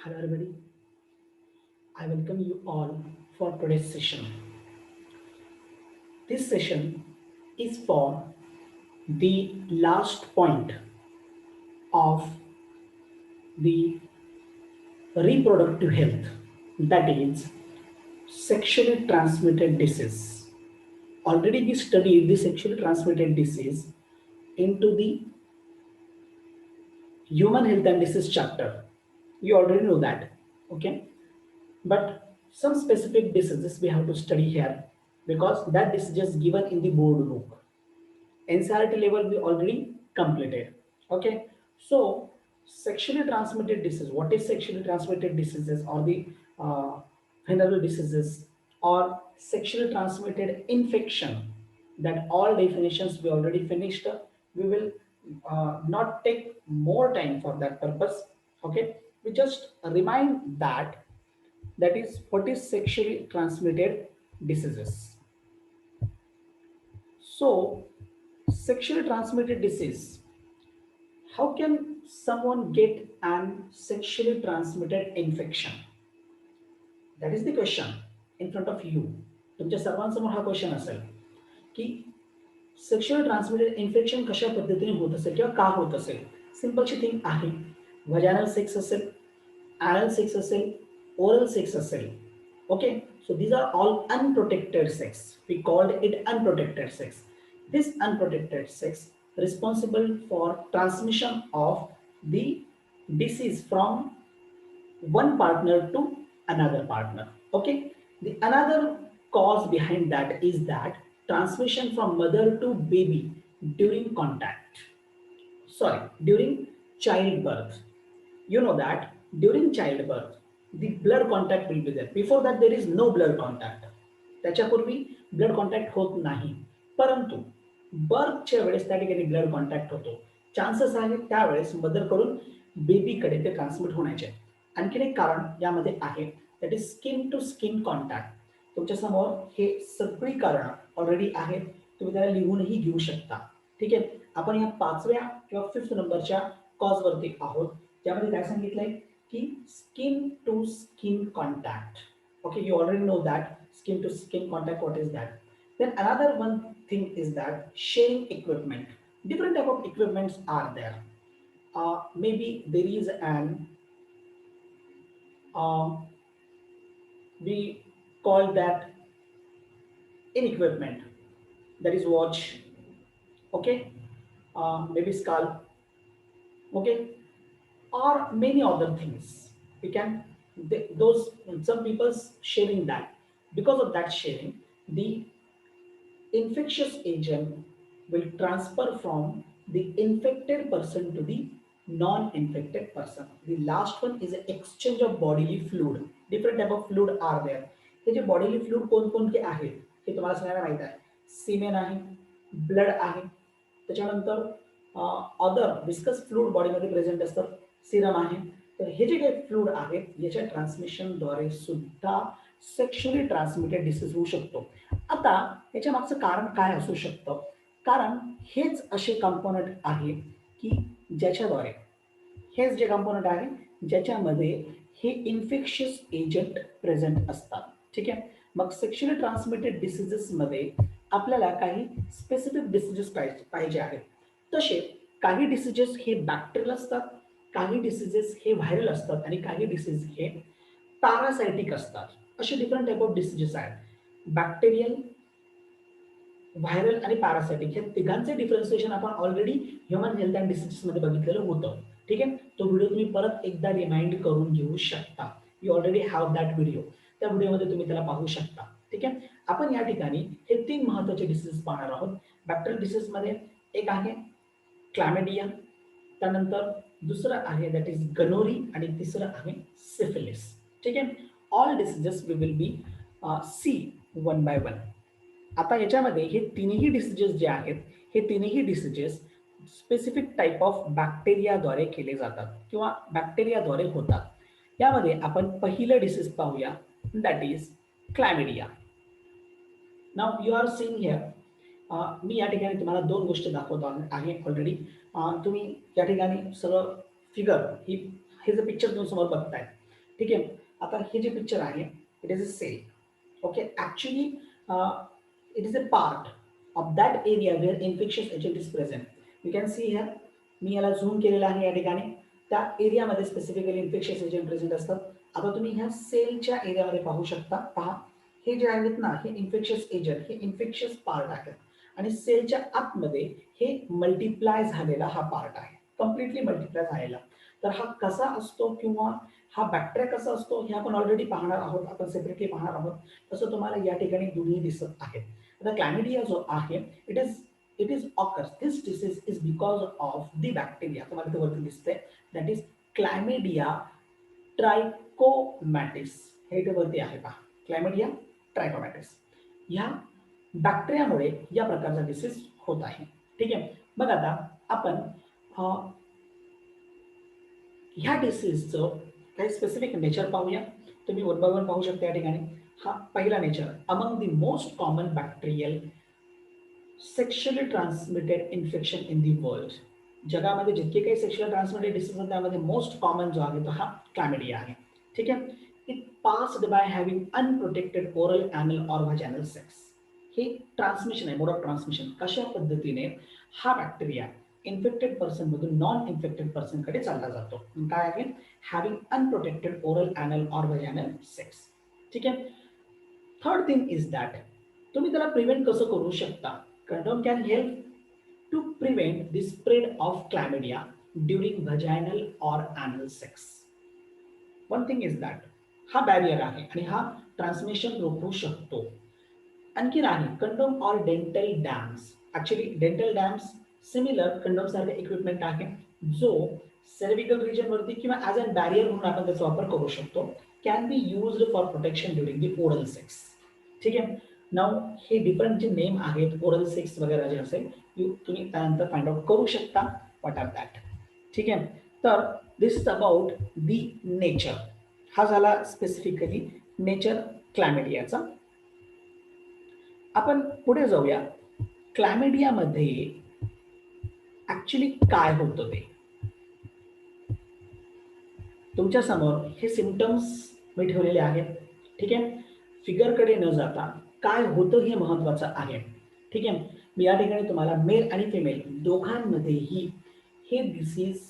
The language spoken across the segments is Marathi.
Hello everybody, I welcome you all for today's session. This session is for the last point of the reproductive health, that is sexually transmitted disease. Already we studied the sexually transmitted disease into the human health and disease chapter. You already know that, okay? But some specific diseases we have to study here because that is just given in the board book. NCERT level we already completed. Okay, so sexually transmitted disease. What is sexually transmitted diseases or the venereal diseases or sexually transmitted infection? That all definitions we already finished. We will not take more time for that purpose. Okay, we just remind that is what is sexually transmitted diseases. So sexually transmitted disease. How can someone get an sexually transmitted infection? That is the question in front of you. तुमच्या सर्वांसमोर हा क्वेश्चन असेल की सेक्शुअल ट्रान्समिटेड इन्फेक्शन कशा पद्धतीने होत असेल किंवा का होत असेल. सिंपलची थिंग आहे. व्हजायनल सेक्स असेल, anal sex असेल, oral sex असेल. Okay, so these are all unprotected sex. We called it unprotected sex. This unprotected sex responsible for transmission of the disease from one partner to another partner. Okay, the another cause behind that is that transmission from mother to baby during contact. Sorry, during childbirth. You know that during childbirth, the blood contact will be there. Before that, there is no blood contact. त्याच्यापूर्वी ब्लड कॉन्टॅक्ट होत नाही, परंतु बर्थच्या वेळेस त्या ठिकाणी ब्लड कॉन्टॅक्ट होतो. चान्सेस आहेत त्यावेळेस मदरकडून बेबीकडे ते ट्रान्समिट होण्याचे. आणखीन एक कारण यामध्ये आहे, that is skin to skin contact. तुमच्या समोर हे सगळी कारणं ऑलरेडी आहेत, तुम्ही त्याला लिहूनही घेऊ शकता. ठीक आहे, आपण या 5व्या किंवा 5th नंबरच्या कॉजवरती आहोत, ज्यामध्ये काय सांगितलंय की skin to skin contact. Okay, you already know that skin to skin contact, what is that. Then another one thing is that sharing equipment. Different type of equipments are there. Maybe there is an uh, we call that in equipment, that is watch. Okay, maybe skull. Okay, or many other things. We can those some people's sharing that. Because of that sharing, the infectious agent will transfer from the infected person to the non-infected person. The last one is an exchange of bodily fluid. Different type of fluid are there. हे जे bodily fluid कोणकोणते आहेत हे तुम्हाला सगळ्यांना माहित आहे. सीमेन आहे, ब्लड आहे, त्याच्यानंतर अदर विस्कस फ्लूइड बॉडीमध्ये प्रेझेंट असतात, सिरम आहे. तर हे जे काही फ्लूइड आहेत याच्या ट्रान्समिशनद्वारे सुद्धा सेक्शुअली ट्रान्समिटेड डिसीज होऊ शकतो. आता याच्या मागचं कारण काय असू शकतं? कारण हेच असे कंपोनंट आहे की ज्याच्याद्वारे हेच जे कंपोनंट आहे ज्याच्यामध्ये हे इन्फेक्शियस एजंट प्रेझेंट असतात. ठीक आहे, मग सेक्शुअली ट्रान्समिटेड डिसीजेसमध्ये आपल्याला काही स्पेसिफिक डिसीजेस पाहिजे आहेत. तसे काही डिसीजेस हे बॅक्टेरियल असतात, काही डिसीजेस हे व्हायरल असतात आणि काही डिसीज हे पॅरासायटिक असतात. असे डिफरंट टाईप ऑफ डिसीजेस आहेत. बॅक्टेरियल, व्हायरल आणि पॅरासायटिक या तिघांचे डिफरन्सिएशन आपण ऑलरेडी ह्युमन हेल्थ अँड डिसीजेसमध्ये बघितलेलं होतं. ठीक आहे, तो व्हिडिओ तुम्ही परत एकदा रिमाइंड करून घेऊ शकता. You already have that video. त्या व्हिडिओमध्ये तुम्ही त्याला पाहू शकता. ठीक आहे, आपण या ठिकाणी हे 3 महत्त्वाचे डिसीज पाहणार आहोत. बॅक्टेरियल डिसीजमध्ये एक आहे क्लॅमिडिया, त्यानंतर दुसरं आहे दॅट इज गनोरी आणि तिसरं आहे सिफिलिस. ठीक आहे, all diseases we will be see one by one. आता याच्यामध्ये हे तिन्ही डिसीजेस जे आहेत हे तिन्ही डिसीजेस स्पेसिफिक टाईप ऑफ बॅक्टेरियाद्वारे केले जातात किंवा बॅक्टेरियाद्वारे होतात. यामध्ये आपण पहिलं डिसीज पाहूया, दॅट इज क्लॅमिडिया. नाव यू आर सीइंग हिअर. मी या ठिकाणी तुम्हाला 2 गोष्टी दाखवतो आहे ऑलरेडी. तुम्ही या ठिकाणी सगळं फिगर हे जे पिक्चर तुम्ही समोर बघताय ठीक आहे. आता हे जे पिक्चर आहे it is a cell. Okay, actually it is a part of that area where infectious agent is present. You can see here, मी याला झूम केलेलं आहे या ठिकाणी. त्या एरियामध्ये स्पेसिफिकली इन्फेक्शियस एजंट प्रेझेंट असतात. आता तुम्ही ह्या सेलच्या एरियामध्ये पाहू शकता. पहा, हे जे आहेत ना, हे इन्फेक्शियस एजंट, हे इन्फेक्शियस पार्ट आहेत आणि सेलच्या आतमध्ये हे मल्टिप्लाय झालेला हा पार्ट आहे, कम्प्लिटली मल्टिप्लाय झालेला. तर हा कसा असतो किंवा हा बॅक्टेरिया कसा असतो हे आपण ऑलरेडी पाहणार आहोत, आपण सेपरेटली पाहणार आहोत. तसं तुम्हाला या ठिकाणी दोन्ही दिसत आहेत. आता क्लॅमिडिया जो आहे it is occurs, this disease is because of the bacteria. तुम्हाला ते वरती दिसतंय, दॅट इज क्लॅमिडिया ट्रायकोमॅटिस. हे इथे वरती आहे पहा, क्लॅमिडिया ट्रायकोमॅटिस. ह्या बॅक्टेरियामुळे या प्रकारचा डिसीज होत आहे. ठीक आहे. मग आता आपण ह्या डिसीजचं काही स्पेसिफिक नेचर पाहूया. तुम्ही वन बाय वन पाहू शकता या ठिकाणी. हा पहिला nature, among the most common bacterial sexually transmitted infection in the world. जगामध्ये जितके काही सेक्शुअल ट्रान्समिटेड डिसीज आहेत त्यामध्ये मोस्ट कॉमन जो आहे तो हा क्लॅमिडिया आहे. ठीक आहे. It passed by having unprotected oral anal or vaginal sex. हे ट्रान्समिशन आहे, मोड ऑफ ट्रान्समिशन. कशा पद्धतीने हा बॅक्टेरिया इन्फेक्टेड पर्सन मधून नॉन इन्फेक्टेड पर्सनकडे चालला जातो. काय आहे? Having unprotected oral anal or vaginal sex. ठीक आहे. थर्ड थिंग इज दॅट तुम्ही त्याला प्रिव्हेंट कसं करू शकता. Condom can help to prevent the spread of chlamydia during vaginal or anal sex. One thing is that हा बॅरियर आहे आणि हा ट्रान्समिशन रोखू शकतो. आणखीन आहे condom or dental dams. Actually dental dams similar condom सारखे इक्विपमेंट आहे जो सर्विकल रिजन वरती किंवा ॲज अ बॅरियर म्हणून आपण त्याचा वापर करू शकतो. Can be used for protection during the oral sex. ठीक आहे. नाव हे डिफरंट जे नेम आहेत ओरल सेक्स वगैरे जे असेल तुम्ही त्यानंतर फाइंड आउट करू शकता व्हॉट आर दॅट. ठीक आहे. तर दिस इज अबाउट दी नेचर. हा झाला स्पेसिफिकली नेचर क्लॅमिडियाचा. आपण पुढे जाऊया. क्लॅमिडियामध्ये ऍक्च्युली काय होतं ते. तुमच्या समोर हे सिम्पटम्स मी ठेवलेले आहेत. ठीक आहे. फिगरकडे न जाता काय होतं हे महत्वाचं आहे. ठीक आहे. मी या ठिकाणी तुम्हाला मेल आणि फिमेल दोघांमध्येही हे डिसीज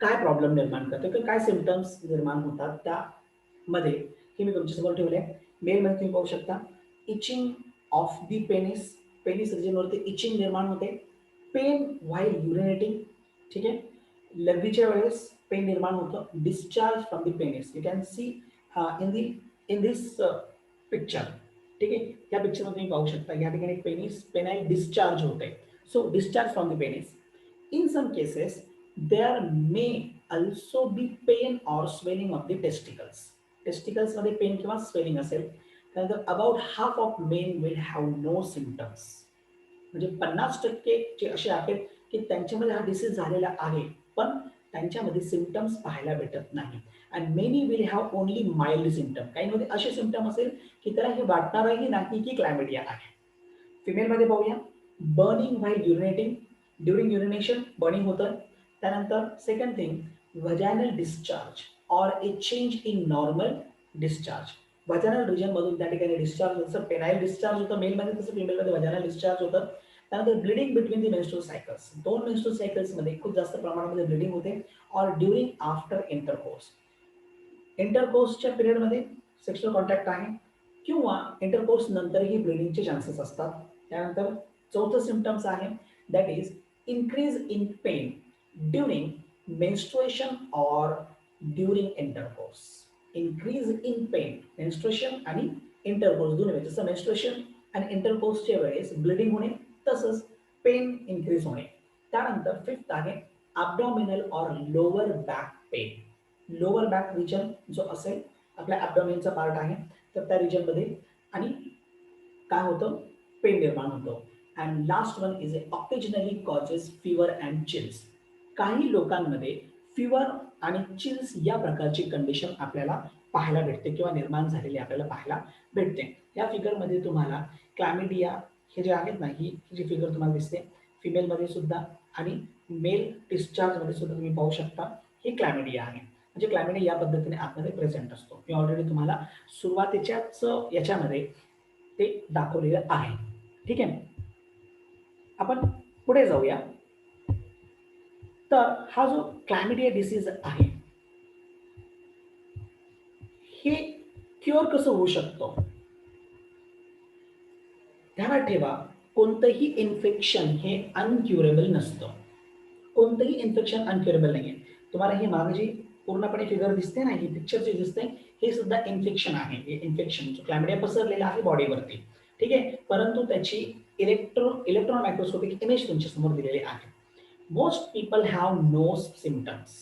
काय प्रॉब्लेम निर्माण करते किंवा काय सिम्पटम्स निर्माण होतात त्यामध्ये हे मी तुमच्यासमोर ठेवले. मेलमध्ये तुम्ही पाहू शकता itching of the penis. Penis रिजनवरती इचिंग निर्माण होते. Pain while urinating. ठीक आहे. लघवीच्या वेळेस पेन निर्माण होतं. Discharge from the penis. You can see in this picture. ठीक आहे. या पिक्चरमध्ये तुम्ही पाहू शकता या ठिकाणी पेनाईल डिस्चार्ज होते. So discharge from the penis. In some cases there may also be pain or swelling of the testicles. टेस्टिकल्समध्ये पेन किंवा स्वेलिंग असेल. त्यानंतर about half of men will have no symptoms. म्हणजे 50% जे असे आहेत की त्यांच्यामध्ये हा डिसीज झालेला आहे पण त्यांच्यामध्ये सिम्पटम्स पाहायला भेटत नाही. And many will have only mild symptom. काहींमध्ये असे सिम्पटम असेल की त्याला हे वाटणारही नाही की क्लॅमिडिया आहे. फिमेलमध्ये पाहूया. Burning while urinating. During urination burning होतं. त्यानंतर second thing vaginal discharge or a change in normal discharge. Vaginal रिजनमधून त्या ठिकाणी डिस्चार्ज होतं. पेनाईल डिस्चार्ज होतं मेलमध्ये, तसं फिमेलमध्ये व्हजायनल डिस्चार्ज होतं. त्यानंतर bleeding between the menstrual cycles. 2 menstrual सायकल्समध्ये खूप जास्त प्रमाणामध्ये ब्लिडिंग होते. Or during after intercourse. इंटरकोर्सच्या पिरियडमध्ये सेक्शुअल कॉन्टॅक्ट आहे किंवा इंटरकोर्स नंतरही ब्लिडिंगचे चान्सेस असतात. त्यानंतर चौथं सिम्पटम्स आहे that is increase in pen during menstruation or during intercourse. Increase in pen menstruation आणि इंटरकोर्स दोन्ही वेळेस. जसं मेन्स्ट्रुएशन आणि इंटरकोर्सच्या वेळेस ब्लिडिंग होणे तसंच पेन इन्क्रीज होणे. त्यानंतर फिफ्थ आहे abdominal or lower back pain. Lower back region जो असेल आपल्या ॲब्डॉमिनचा पार्ट आहे तर त्या रिजनमध्ये आणि काय होतं पेन निर्माण होतं. And last one is a occasionally causes fever and chills. काही लोकांमध्ये फिवर आणि चिल्स या प्रकारची कंडिशन आपल्याला पाहायला भेटते किंवा निर्माण झालेली आपल्याला पाहायला भेटते. या फिगरमध्ये तुम्हाला क्लॅमिडिया हे जे आहेत ना ही जी फिगर तुम्हाला दिसते फिमेलमध्ये सुद्धा आणि मेल डिस्चार्जमध्ये सुद्धा तुम्ही पाहू शकता ही क्लॅमिडिया आहे. म्हणजे क्लॅमिडिया या पद्धतीने आतमध्ये प्रेझेंट असतो. मी ऑलरेडी तुम्हाला सुरुवातीच्याच याच्यामध्ये ते दाखवलेलं आहे. ठीक आहे, आपण पुढे जाऊया. तर हा जो क्लॅमिडिया डिसीज आहे हे क्युअर कसं होऊ शकतं? ध्यानात ठेवा, कोणतंही इन्फेक्शन हे अनक्युरेबल नसतं. कोणतंही इन्फेक्शन अनक्युरेबल नाहीये. तुम्हाला ही मागे जी पूर्णपणे फिगर दिसते ना, ही पिक्चर जे दिसते हे सुद्धा इन्फेक्शन आहे. हे इन्फेक्शन क्लॅमिडिया पसरलेला आहे बॉडीवरती. ठीक आहे, परंतु त्याची इलेक्ट्रॉन मायक्रोस्कोपिक इमेज तुमच्या समोर दिलेली आहे. Most people have no symptoms,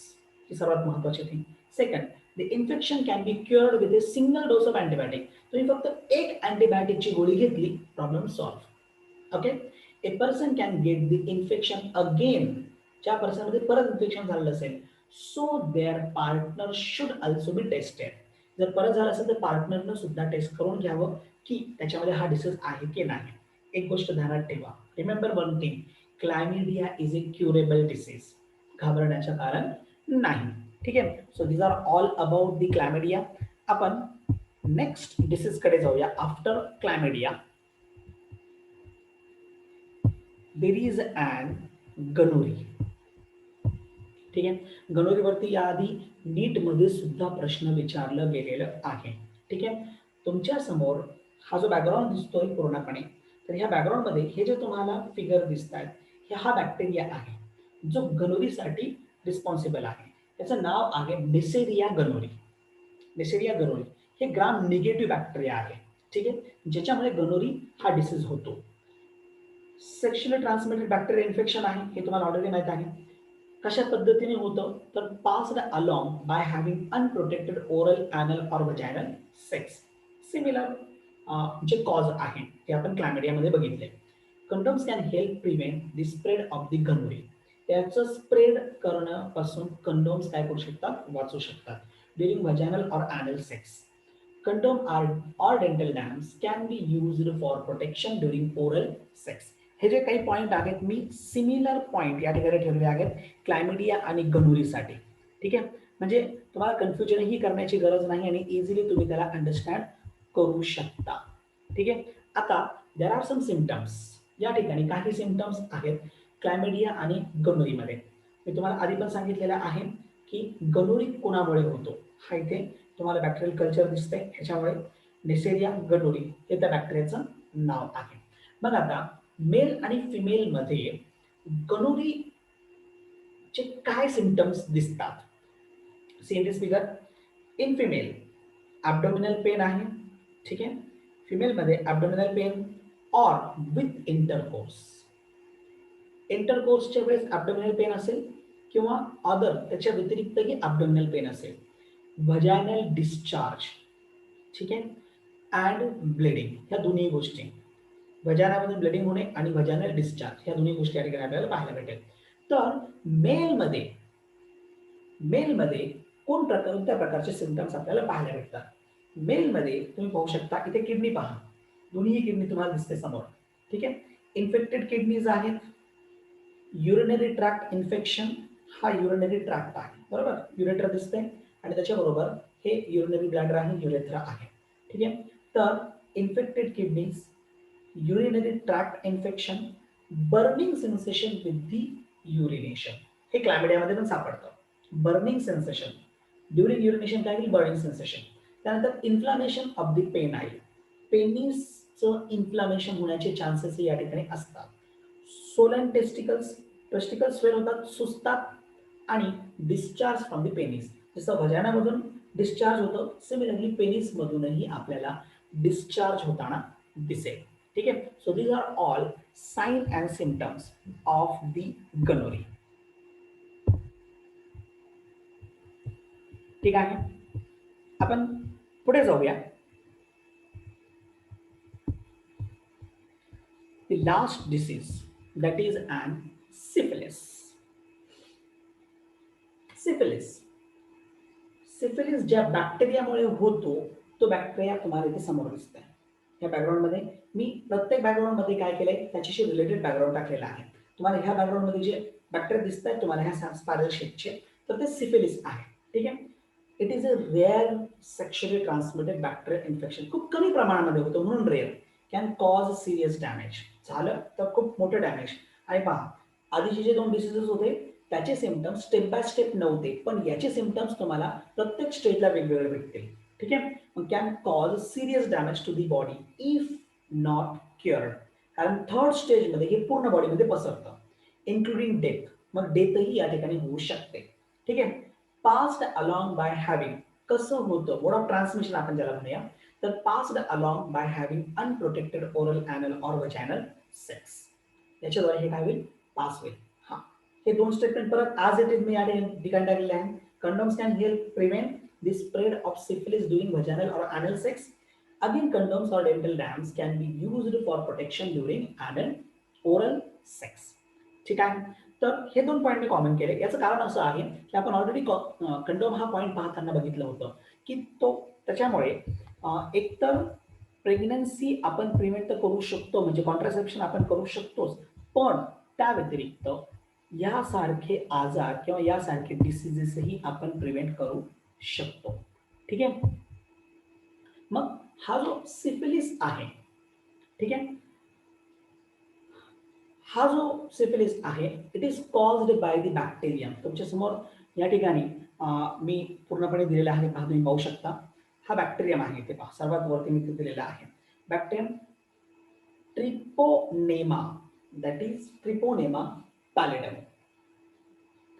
ही सर्वात महत्वाची thing. Second, the infection can be cured with a single dose of antibiotic. तुम्ही फक्त एक अँटीबायोटिकची गोळी घेतली, problem solve. Okay, a person can get the infection again, ज्या पर्सनमध्ये परत इन्फेक्शन झालेलं असेल, so their partner should also be tested. जर परत झालं असेल तर पार्टनरनं सुद्धा टेस्ट करून घ्यावं की त्याच्यामध्ये हा डिसीज आहे की नाही. एक गोष्ट ध्यानात ठेवा, remember one thing, chlamydia is a curable disease. घाबरण्याचं कारण नाही. ठीक आहे, so these are all about the chlamydia. आपण नेक्स्ट डिसीज कडे जाऊया. After chlamydia there is and gonorrhoea. ठीक आहे, गनोरीवरती याआधी नीटमध्ये सुद्धा प्रश्न विचारलं गेलेलं आहे. ठीक आहे, तुमच्या समोर हा जो बॅकग्राऊंड दिसतोय पूर्णपणे, तर ह्या बॅकग्राऊंडमध्ये हे जे तुम्हाला फिगर दिसत आहेत, हे हा बॅक्टेरिया आहे जो गनोरीसाठी रिस्पॉन्सिबल आहे. त्याचं नाव आहे नेसेरिया गनोरी. नेसेरिया गनोरी हे ग्राम निगेटिव्ह बॅक्टेरिया आहे. ठीक आहे, ज्याच्यामुळे गनोरी हा डिसीज होतो. सेक्शुअली ट्रान्समिटेड बॅक्टेरिया इन्फेक्शन आहे, हे तुम्हाला ऑलरेडी माहित आहे. कशा पद्धतीने होतं तर passed along by having unprotected oral, anal or vaginal sex. Similar जे कॉज आहे ते आपण क्लॅमिडियामध्ये बघितले. Condoms can help prevent the spread of the gonorrhoea. त्याचं स्प्रेड करण्यापासून कंडोम्स काय करू शकतात, वाचू शकतात. During vaginal or anal sex, condom or dental dams can be used for protection during oral sex. हे जे काही पॉईंट आहेत मी सिमिलर पॉईंट या ठिकाणी ठेवलेले आहेत क्लॅमिडिया आणि गनोरीसाठी. ठीक आहे, म्हणजे तुम्हाला कन्फ्युजनही करण्याची गरज नाही आणि इझिली तुम्ही त्याला अंडरस्टँड करू शकता. ठीक आहे, आता देर आर सम सिम्पटम्स. या ठिकाणी काही सिम्पटम्स आहेत क्लॅमिडिया आणि गनोरीमध्ये. मी तुम्हाला आधी पण सांगितलेलं आहे की गनोरी कोणामुळे होतो. हा इथे तुम्हाला बॅक्टेरियल कल्चर दिसतंय, ह्याच्यामुळे नेसेरिया गनोरी हे त्या बॅक्टेरियाचं नाव आहे. मग आता मेल आणि फिमेल मध्ये गनोरीचे काय सिम्पटम्स दिसतात. See this figure. In female abdominal pain आहे. ठीक आहे, फिमेलमध्ये abdominal pain or with intercourse. इंटरकोर्सच्या वेळेस ॲब्डोमिनल पेन असेल किंवा अदर त्याच्या व्यतिरिक्तही ॲब्डोमिनल पेन असेल. व्हजायनल डिस्चार्ज. ठीक आहे, अँड ब्लिडिंग, ह्या दोन्ही गोष्टी, व्हजायनामध्ये ब्लिडिंग होणे आणि व्हजायनल डिस्चार्ज, ह्या दोन्ही गोष्टी या ठिकाणी आपल्याला पाहायला भेटेल. तर मेलमध्ये कोणत्या प्रकारचे सिम्पटम्स आपल्याला पाहायला भेटतात. मेलमध्ये तुम्ही पाहू शकता, इथे किडनी पहा, दोन्ही किडनी तुम्हाला दिसते समोर. ठीक आहे, इन्फेक्टेड किडनीज आहेत. युरिनरी ट्रॅक्ट इन्फेक्शन, हा युरिनरी ट्रॅक्ट आहे, बरोबर. युरेटर दिसते आणि त्याच्याबरोबर हे युरिनरी ब्लॅडर आहे, युरेथ्रा आहे. ठीक आहे, तर infected kidneys, urinary tract infection, burning sensation with the urination, हे क्लॅमिडियामध्ये पण सापडतं. बर्निंग सेन्सेशन ड्युरिंग युरिनेशन काय होईल, बर्निंग सेन्सेशन. त्यानंतर इन्फ्लामेशन ऑफ द पेनाइल, पेनिसचं इन्फ्लामेशन होण्याचे चान्सेस या ठिकाणी असतात. सोलन टेस्टिकल्स फेल होतात, सुजतात आणि डिस्चार्ज फ्रॉम द पेनिस, जसं व्हजायनामधून डिस्चार्ज होतं, सिमिलरली पेनिसमधूनही आपल्याला डिस्चार्ज होताना दिसेल. ठीक आहे, so these are all sign and symptoms of the gonorrhoea. ठीक आहे, आपण पुढे जाऊया. The last disease, that is an syphilis. Syphilis ज्या बॅक्टेरियामुळे होतो तो बॅक्टेरिया तुम्हाला इथे समोर दिसतोय. या बॅकग्राऊंडमध्ये मी प्रत्येक बॅकग्राऊंडमध्ये काय केलंय त्याच्याशी रिलेटेड बॅकग्राऊंड टाकलेला आहे. तुम्हाला ह्या बॅकग्राऊंडमध्ये जे बॅक्टेरिया दिसत आहेत तुम्हाला ह्या स्पायरल शेपचे, तर ते सिफिलिस आहे. ठीक आहे, it is a rare sexually transmitted bacterial infection. खूप कमी प्रमाणामध्ये होतं म्हणून rare. Can cause serious damage. झालं तर खूप मोठं डॅमेज. आणि पहा, आधीचे जे 2 डिसीजेस होते त्याचे सिम्पटम्स स्टेप बाय स्टेप नव्हते, पण याचे सिम्पटम्स तुम्हाला प्रत्येक स्टेजला वेगवेगळे भेटतील. ठीक आहे. मग can cause serious damage to the body if not cured. कारण थर्ड स्टेजमध्ये हे पूर्ण बॉडीमध्ये पसरतं, इन्क्लुडिंग डेथ. मग डेथही या ठिकाणी होऊ शकते. ठीक आहे. Passed along by having. कसं होतं, मोड ऑफ ट्रान्समिशन आपण ज्याला म्हणूया, तर passed along by having unprotected oral anal or vaginal sex. याच्याद्वारे हे काय होईल, पास होईल. हा, हे 2 स्टेटमेंट परत आज इट इज मी या ठिकाणी टाकलेले आहे. Condoms can help prevent the spread of syphilis during vaginal or anal sex. Again condoms or dental dams can be used for protection during anal oral sex. ठीक आहे. तर हे 2 पॉईंट मी कॉमेंट केले. याचं कारण असं आहे की आपण ऑलरेडी कंडोम हा पॉईंट पाहताना बघितलं होतं की तो त्याच्यामुळे एकतर प्रेग्नन्सी आपण प्रिव्हेंट करू शकतो, म्हणजे कॉन्ट्रासेप्शन आपण करू शकतोच, पण त्या व्यतिरिक्त यासारखे आजार किंवा यासारखे डिसिजेसही आपण प्रिव्हेंट करू शकतो. ठीक आहे. मग हा जो सिफिलिस आहे, ठीक आहे, हा जो सिफिलिस आहे it is caused by the bacterium. तुमच्या समोर या ठिकाणी मी पूर्णपणे दिलेला आहे, पहा तुम्ही पाहू शकता. हा बॅक्टेरियम आहे, ते पहा सर्वात वरती मी ते दिलेला आहे. Bacterium treponema, that is treponema pallidum.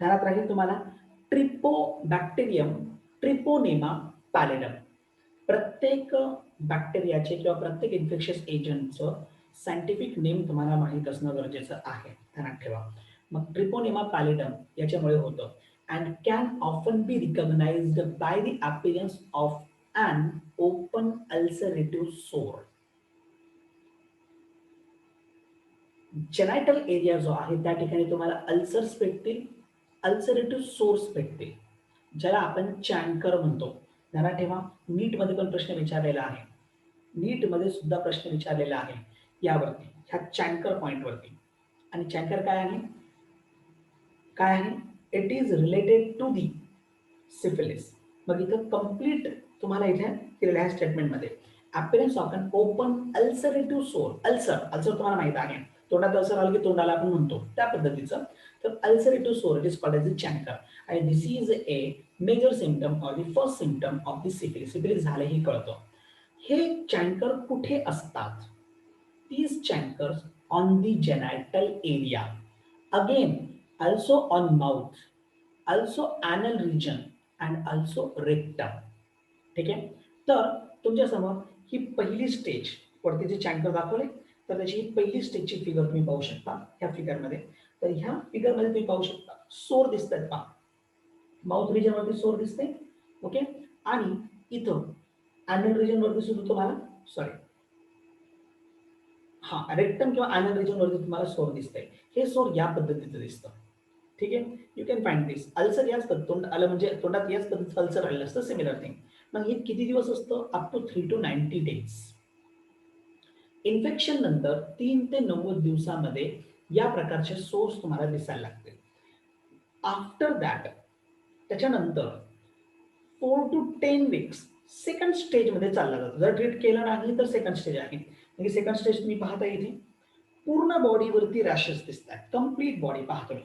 ध्यानात राहील तुम्हाला, बॅक्टेरियम ट्रिपोनेमा पॅलिडम. प्रत्येक बॅक्टेरियाचे किंवा प्रत्येक इन्फेक्शियस एजंटचं सायंटिफिक नेम तुम्हाला माहीत असणं गरजेचं आहे, ध्यानात ठेवा. मग ट्रिपोनेमा पॅलिडम याच्यामुळे होतं. And can often be recognized by the appearance of an open ulcerative sore. Genital area जो आहे त्या ठिकाणी तुम्हाला अल्सर्स भेटतील, अल्सरेटिव्ह सोर्स भेटतील, ज्याला आपण चॅनकर म्हणतो. ध्यानात ठेवा, नीटमध्ये पण प्रश्न विचारलेला आहे, नीटमध्ये सुद्धा प्रश्न विचारलेला आहे यावरती, ह्या चॅनकर पॉईंटवरती. आणि चॅनकर काय आहे, काय आहे, it is related to the syphilis. मग इथं कंप्लीट तुम्हाला इथे केलेल्या ह्या स्टेटमेंटमध्ये appearance of an open ulcerative sore. Ulcer, ulcer तुम्हाला माहित आहे, तोंडात अल्सर आलं की तोंडाला आपण म्हणतो त्या पद्धतीचं. तर ulcerative sore it is called as a chancre. आणि this is a major symptom or the first symptom of the syphilis. Syphilis झालं हे कळतं. हे चॅनकर कुठे असतात? these chancers on the genital area, again also on mouth, also anal region and also rectum. ठीक आहे. तर तुमच्या समोर ही पहिली स्टेज, वरती जे चॅनकर दाखवले तर त्याची ही पहिली स्टेजची फिगर तुम्ही पाहू शकता ह्या फिगरमध्ये. तर ह्या फिगरमध्ये तुम्ही पाहू शकता सोर दिसतात, पहा माउथ रिजन वरती सोर दिसते. ओके. आणि इथं अॅनल रिजन वरती सुद्धा तुम्हाला, सॉरी, हा रेक्टम किंवा अॅनल रिजन वरती तुम्हाला सोर दिसतंय. हे सोर या पद्धतीचं दिसतं. ठीक आहे. You can find this. Ulcer याच तोंड आलं म्हणजे तोंडात याच पद्धतीचं अल्सर आलेलं असतं, सिमिलर थिंग. मग हे किती दिवस असतं? Up to 3 to 90 days. Infection नंतर 3 ते 90 दिवसामध्ये या प्रकारचे सोर्स तुम्हाला दिसायला लागतील. आफ्टर दॅट, त्याच्यानंतर 4 to 10 weeks सेकंड स्टेजमध्ये चालला जातो. जर ट्रीट केलं नाही तर सेकंड स्टेज आहे. म्हणजे सेकंड स्टेज तुम्ही पाहता इथे पूर्ण बॉडीवरती रॅशेस दिसतात. कंप्लीट बॉडी पाहतो मी,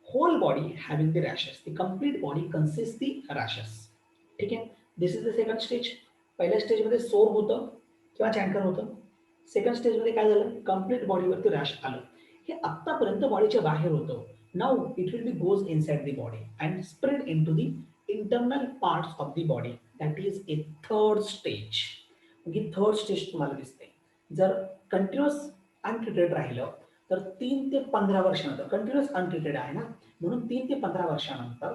whole body having the rashes. The complete body consist the rashes. ठीक आहे. This is the second stage. पहिल्या स्टेजमध्ये सोर होतं किंवा चॅनकर होतं. सेकंड स्टेजमध्ये काय झालं, कंप्लीट बॉडीवरती रॅश आलं. हे आत्तापर्यंत बॉडीच्या बाहेर होतं. Now it will be goes inside the body and spread into the internal parts of the body. That is a third stage. ही थर्ड स्टेज तुम्हाला दिसते. जर कंटिन्युअस अनट्रीटेड राहिलं तर 3 ते 15 वर्षानंतर, कंटिन्युअस अनट्रीटेड आहे ना, म्हणून 3 ते 15 वर्षानंतर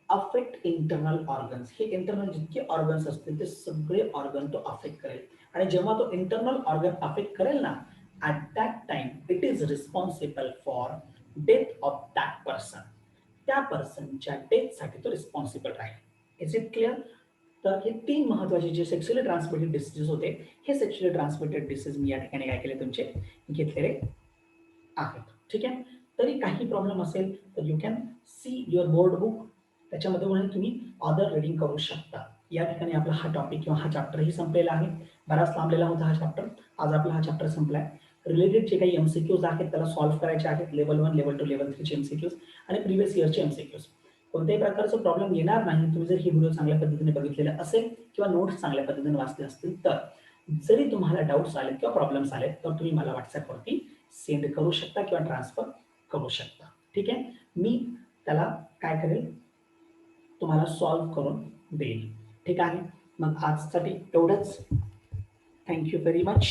अफेक्ट इंटरनल ऑर्गन्स. हे इंटरनल जितके ऑर्गन्स असतील ते सगळे ऑर्गन तो अफेक्ट करेल. आणि जेव्हा तो इंटरनल ऑर्गन अफेक्ट करेल ना, at that time it is responsible for death of that person. त्या पर्सनच्या डेथसाठी तो रिस्पॉन्सिबल राहील. Is it clear? तर हे 3 महत्वाचे जे सेक्शुअली ट्रान्समिटेड डिसीजेस होते, हे सेक्शुअली ट्रान्समिटेड डिसीज मी या ठिकाणी काय केले, तुमचे घेतलेले आहेत. ठीक आहे. तरी काही प्रॉब्लेम असेल तर you can see your board book, त्याच्यामध्ये म्हणून तुम्ही अदर रिडिंग करू शकता. या ठिकाणी आपला हा टॉपिक किंवा हा चॅप्टरही संपलेला आहे. बराच लांबलेला होता हा चॅप्टर. आज आपला हा चॅप्टर संपलाय. रिलेटेड जे काही एमसीक्यूज आहेत त्याला सॉल्व्ह करायचे आहेत. लेवल 1, लेवल 2, लेवल 3 चे एमसीक्यूज आणि प्रिव्हियस इयरचे एमसीक्यूज. कोणत्याही प्रकारचा प्रॉब्लेम येणार नाही तुम्ही जर ही व्हिडिओ चांगल्या पद्धतीने बघितलेला असेल किंवा नोट्स चांगल्या पद्धतीने वाचले असतील तर. जरी तुम्हाला डाऊट्स आले किंवा प्रॉब्लेम्स आले तर तुम्ही मला व्हॉट्सअपवरती सेंड करू शकता किंवा ट्रान्सफर करू शकता. ठीक आहे. मी त्याला काय करेल तुम्हाला सॉल्व्ह करून देईल. ठीक आहे. मग आजसाठी एवढंच. Thank you very much.